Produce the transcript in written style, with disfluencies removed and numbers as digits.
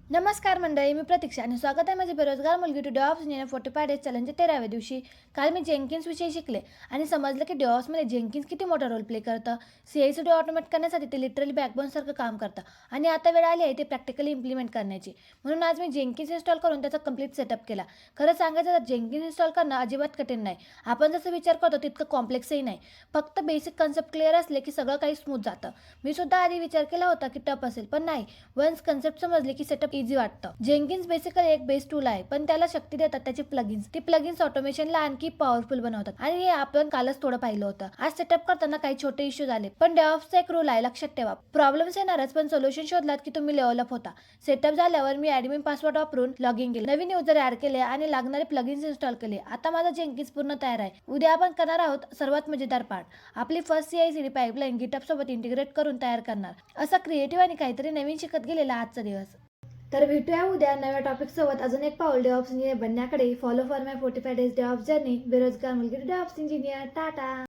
नमस्कार मंडळी, मी प्रतीक्षा आणि स्वागत आहे माझी बेरोजगार मुलगी टू डेव्हऑप्स इंजिनियर 45 डेज चॅलेंजच्या 13व्या दिवशी. काल मी जेन्किन्स विषयी शिकले आणि समजलं की डेव्हऑप्समध्ये जेन्किन्स किती मोठा रोल प्ले करतं. CI/CD ऑटोमेट करण्यासाठी ते लिटरली बॅकबोनसारखं काम करतं आणि आता वेळ आली आहे ते प्रॅक्टिकली इम्प्लिमेंट करण्याची. म्हणून आज मी जेन्किन्स इन्स्टॉल करून त्याचा कंप्लीट सेटअप केला. खरं सांगायचं तर जेन्किन्स इन्स्टॉल करणं अजिबात कठीण नाही. आपण जसं विचार करतो तितकं कॉम्प्लेक्सही नाही. फक्त बेसिक कन्सेप्ट क्लिअर असले की सगळं काही स्मूथ जातं. मी सुद्धा आधी विचार केला होता की टफ असेल, पण नाही. वन्स कन्सेप्ट समजले की सेटअप इझी वाटतं. जेन्किन्स बेसिकली एक बेस टूल आहे, पण त्याला शक्ती देतात त्याची प्लगइन्स. ती प्लगइन्स ऑटोमेशनला आणखी पॉवरफुल बनवतात आणि हे आपण कालच थोडं पाहिलं होतं. आज सेटअप करताना काही छोटे इश्यूज आले, पण डेव्हऑप्सचा एक रूल आहे, लक्षात ठेवा. प्रॉब्लेम्स येणारच, पण सोल्युशन शोधलात की तुम्ही लेवल अप होता. सेटअप झाल्यावर मी ॲडमिन पासवर्ड वापरून लॉग इन केले, नवीन युजर ऍड केले आणि लागणारे प्लगइन्स इन्स्टॉल केले. आता माझा जेन्किन्स पूर्ण तयार आहे. उद्या आपण करणार आहोत सर्वात मजेदार पार्ट, आपली फर्स्ट CI/CD पाईपलाईन गिटहब सोबत इंटिग्रेट करून तयार करणार. असा क्रिएटिव्ह आणि काहीतरी नवीन शिकत गेलेला आजचा दिवस. तर भेटूया उद्या नव्या टॉपिक सोबत. अजून एक पाऊल डेव्हऑप्स इंजिनियर बनण्याकडे. Follow for my 45 days DevOps journey. बेरोजगार मुलगी डेव्हऑप्स इंजिनियर. टाटा.